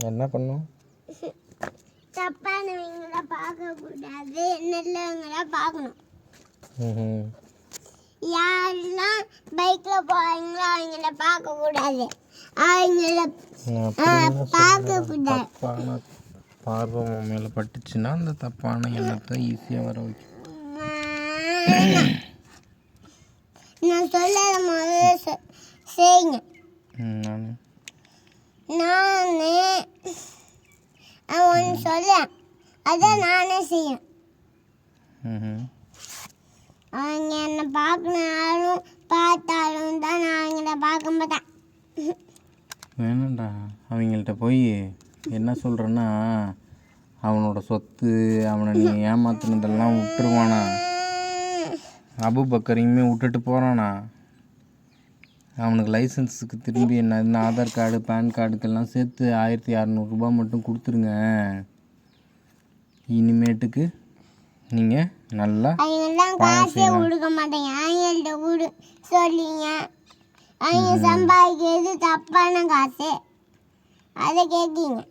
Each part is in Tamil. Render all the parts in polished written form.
என்ன பண்ணும்? தப்பானவங்கள பார்க்கக்கூடாது, நல்லவங்கள பார்க்கணும். யாரெல்லாம் பைக்கில் போகிறாங்களோ அவங்கள பார்க்கக்கூடாது, அவங்கள பார்க்கக்கூடாது. தப்பான பார்வை மேலே பட்டுச்சுன்னா அந்த தப்பான எண்ணத்தை ஈஸியாக வர வைக்கும். நான் சொல்ல முதல்ல செய்யுங்க. நானே ஒன்று சொல்ல அதை நானே செய்யேன். அவங்க என்னை பார்க்கணும் பார்த்தாலும் தான் நான் அவங்கள பார்க்க மாட்டேன். வேணாண்டா, அவங்கள்ட்ட போய் என்ன சொல்கிறேன்னா, அவனோட சொத்து அவனை நீ ஏமாத்துனதெல்லாம் விட்டுருவானா? அபுபக்கரையுமே விட்டுட்டு போகிறானா? அவனுக்கு லைசன்ஸுக்கு திரும்பி என்ன ஆதார் கார்டு பேன் கார்டுக்கெல்லாம் சேர்த்து 1600 மட்டும் கொடுத்துருங்க. இனிமேட்டுக்கு நீங்கள் நல்லா அவங்கெல்லாம் காசே கொடுக்க மாட்டேங்க. அவங்கள்ட்ட கொடு சொல்லிங்க. அவங்க சம்பாதிக்கிறது தப்பான காசு, அதை கேட்கீங்க.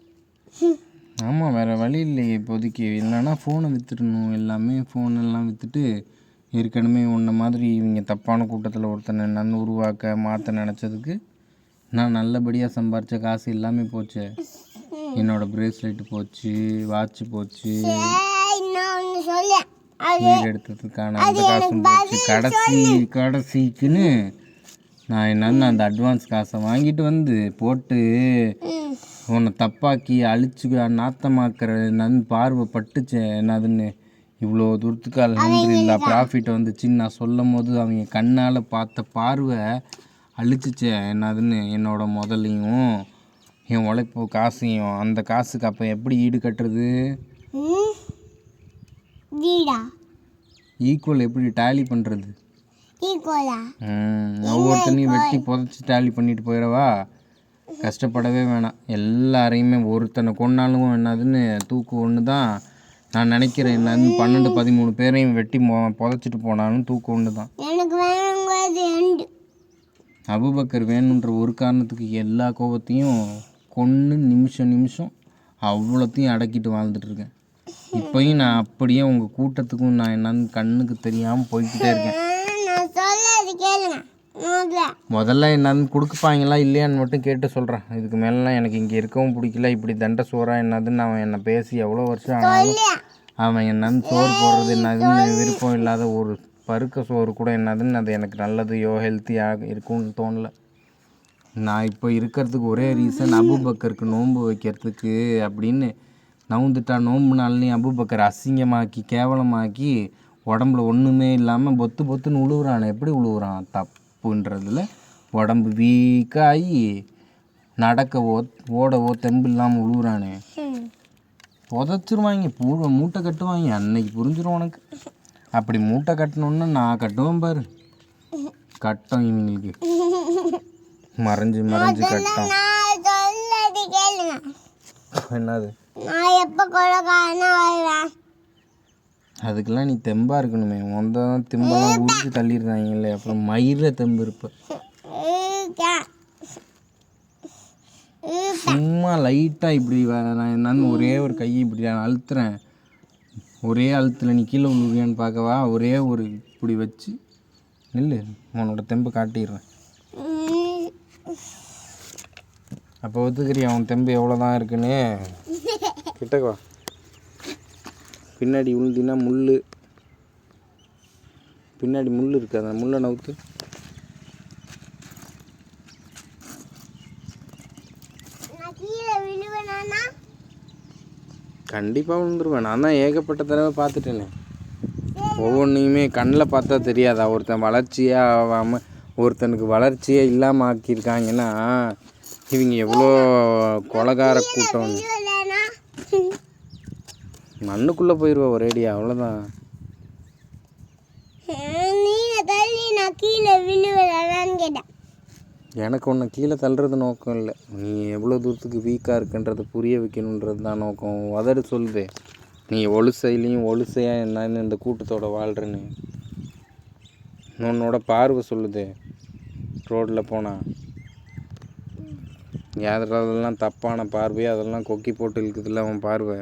ஆமாம், வேறு வழி இல்லையே இப்போதைக்கு. இல்லைன்னா ஃபோனை விற்றுடணும். எல்லாமே ஃபோனெல்லாம் விற்றுட்டு ஏற்கனவே உன்ன மாதிரி இவங்க தப்பான கூட்டத்தில் ஒருத்தனை நான் உருவாக்க மாற்ற நினச்சதுக்கு நான் நல்லபடியாக சம்பாரித்த காசு எல்லாமே போச்சு. என்னோடய ப்ரேஸ்லெட்டு போச்சு, வாட்ச் போச்சு, வீடு எடுத்ததுக்கான அந்த காசும் போச்சு. கடைசிக்குன்னு நான் என்னன்னு அந்த அட்வான்ஸ் காசை வாங்கிட்டு வந்து போட்டு உன்னை தப்பாக்கி அழிச்சு நாத்தமாக்குற நன் பார்வை பட்டுச்சேன். என்னதுன்னு இவ்வளோ தூரத்துக்கு அல்ஹம்துலில்லாஹ் ப்ராஃபிட் வந்துச்சுன்னு நான் சொல்லும் போது அவங்க கண்ணால் பார்த்த பார்வை அழிச்சிச்சேன். என்னதுன்னு என்னோட முதலையும் என் உழைப்பு காசையும். அந்த காசுக்கு அப்போ எப்படி ஈடு கட்டுறது? ஈக்குவல் எப்படி டேலி பண்ணுறது? ஒவ்வொருத்தனையும் வெட்டி புதைச்சி டேலி பண்ணிட்டு போயிடவா? கஷ்டப்படவே வேணாம். எல்லாரையுமே ஒருத்தனை கொண்டாலும் என்னதுன்னு தூக்கு ஒன்று தான் நான் நினைக்கிறேன். என்னன்னு 12-13 பேரையும் வெட்டி புதைச்சிட்டு போனாலும் தூக்கு ஒன்று தான். அபுபக்கர் வேணுன்ற ஒரு காரணத்துக்கு எல்லா கோபத்தையும் கொன்று நிமிஷம் அவ்வளோத்தையும் அடக்கிட்டு வாழ்ந்துட்டுருக்கேன். இப்போயும் நான் அப்படியே உங்கள் கூட்டத்துக்கும் நான் என்னன்னு கண்ணுக்கு தெரியாமல் போய்கிட்டே இருக்கேன். முதல்ல என்னன்னு கொடுக்குப்பாங்களா இல்லையான்னு மட்டும் கேட்டு சொல்கிறேன். இதுக்கு மேலாம் எனக்கு இங்கே இருக்கவும் பிடிக்கல. இப்படி தண்டை சோறா என்னதுன்னு அவன் என்னை பேசி எவ்வளோ வருஷம் ஆனாலும் அவன் என்னன்னு சோறு போடுறது என்னதுன்னு விருப்பம் இல்லாத ஒரு பருக்க சோறு கூட என்னதுன்னு அது எனக்கு நல்லதையோ ஹெல்த்தியாக இருக்கும்னு தோணலை. நான் இப்போ இருக்கிறதுக்கு ஒரே ரீசன் அபுபக்கருக்கு நோன்பு வைக்கிறதுக்கு அப்படின்னு நவுந்துட்டா. நோன்பு நாள்லையும் அபுபக்கர் அசிங்கமாக்கி கேவலமாக்கி உடம்புல ஒன்றுமே இல்லாமல் பொத்துன்னு உழுவுறான். எப்படி உழுவுறான்? தப்புன்றதுல உடம்பு வீக்காகி நடக்கவோ ஓடவோ தெம்பு இல்லாமல் உழுவுறானே. புதைச்சிருவாங்க, மூட்டை கட்டுவாங்க. அன்னைக்கு புரிஞ்சிடும் உனக்கு. அப்படி மூட்டை கட்டணுன்னு நான் கட்டுவேன் பாரு. கட்டம் இவங்களுக்கு மறைஞ்சு கட்டம். என்னது? அதுக்கெல்லாம் நீ தெம்பாக இருக்கணுமே. தான் தெம்பெல்லாம் உரிச்சு தள்ளிடுறாங்கல்ல, அப்புறம் மயிரில் தெம்பு இருப்ப. சும்மா லைட்டாக இப்படி நான் என்னன்னு ஒரே ஒரு கையை இப்படி நான் அழுத்துறேன். ஒரே அழுத்தில் நீ கீழே விழுவியான்னு பார்க்கவா? ஒரே ஒரு இப்படி வச்சு நில்லு, உன்னோட தெம்பு காட்டிடுறேன். அப்போ ஒத்துக்கிறியா அவன் தெம்பு எவ்வளோ தான் இருக்குன்னு? கிட்டக்கவா. பின்னாடி விழுந்தினா பின்னாடி முள் இருக்குது, அந்த முள்ளை நவுத்து. கண்டிப்பாக விழுந்துருவேன். நான் தான் ஏகப்பட்ட தடவை பார்த்துட்டேனே. ஒவ்வொன்றையுமே கண்ணில் பார்த்தா தெரியாதா? ஒருத்தன் வளர்ச்சியாக ஆகாமல் ஒருத்தனுக்கு வளர்ச்சியே இல்லாமல் ஆக்கியிருக்காங்கன்னா இவங்க எவ்வளோ கொலகார கூட்டம். மண்ணுக்குள்ளே போயிடுவா ஒரேடியா, அவ்வளோதான். எனக்கு ஒன்று கீழே தள்ளுறது நோக்கம் இல்லை. நீ எவ்வளோ தூரத்துக்கு வீக்காக இருக்குன்றது புரிய வைக்கணுன்றது தான் நோக்கம். உதடு சொல்லுதே, நீ ஒழுசையாக என்னன்னு இந்த கூட்டத்தோட வாழ்கிறேன்னு. உன்னோட பார்வை சொல்லுதே ரோட்டில் போனால். யாரெல்லாம் தப்பான பார்வை அதெல்லாம் கொக்கி போட்டு இழுக்குதுல்ல அவன் பார்வை.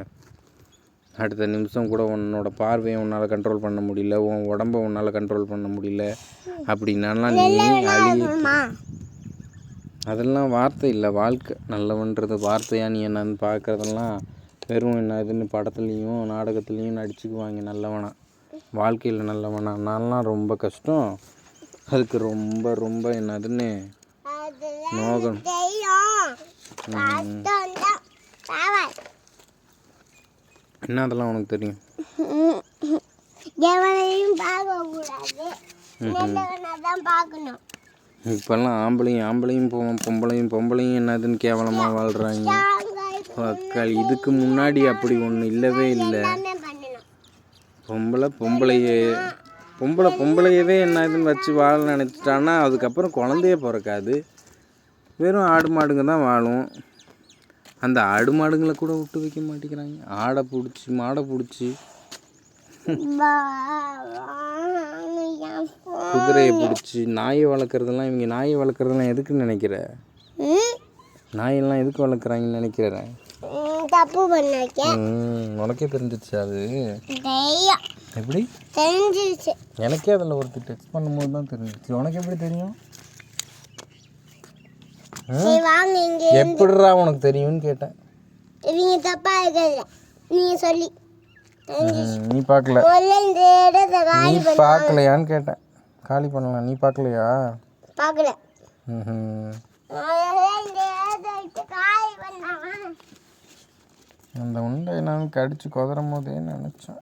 அடுத்த நிமிஷம் கூட உன்னோட பார்வையை உன்னால் கண்ட்ரோல் பண்ண முடியல, உன் உடம்பை உன்னால் கண்ட்ரோல் பண்ண முடியல அப்படின்னாலாம் நீ அழி. அதெல்லாம் வார்த்தை இல்லை, வாழ்க்கை. நல்லவன்றது வார்த்தையா நீ என்னன்னு பார்க்குறதெல்லாம் வெறும் என்னதுன்னு படத்துலேயும் நாடகத்துலேயும் நடிச்சுக்குவாங்க நல்லவனா. வாழ்க்கையில் நல்லவனா நான்லாம் ரொம்ப கஷ்டம். அதுக்கு ரொம்ப ரொம்ப என்னதுன்னு நோகம். என்ன அதெல்லாம் உனக்கு தெரியும்? இப்போல்லாம் ஆம்பளையும் பொம்பளையும் என்னதுன்னு கேவலமாக வாழ்கிறாங்க. இதுக்கு முன்னாடி அப்படி ஒன்று இல்லவே இல்லை. பொம்பளையவே என்னதுன்னு வச்சு வாழ நினச்சிட்டான்னா அதுக்கப்புறம் குழந்தையே பிறக்காது. வெறும் ஆடு மாடுங்க தான் வாழும். அந்த ஆடு மாடுங்களை கூட விட்டு வைக்க மாட்டேங்கிறாங்க. ஆடை பிடிச்சி மாடை பிடிச்சி குதிரையை பிடிச்சி நாயை வளர்க்குறதெல்லாம் இவங்க நாயை வளர்க்குறதெல்லாம் எதுக்குன்னு நினைக்கிற? நாயெல்லாம் எதுக்கு வளர்க்குறாங்கன்னு நினைக்கிறேன். தப்பு பண்ணிருக்கேன். உனக்கே தெரிஞ்சிச்சு அது? எப்படி தெரிஞ்சிருச்சு? எனக்கே அதில் ஒருத்தர் டெக்ஸ்ட் பண்ணும்போது தான் தெரிஞ்சிச்சு. உனக்கு எப்படி தெரியும்? எப்படிடா உனக்கு தெரியும்னு கேட்டேன். இவங்க தப்பா இருக்கிறது நீங்க சொல்லி நீ பார்க்கல. நீ பார்க்கலையான்னு கேட்டேன். காலி பண்ணலாம். நீ பார்க்கலையா? பார்க்கல. அந்த உண்டை நான் கடிச்சு கொதறும் போதே நினச்சேன்.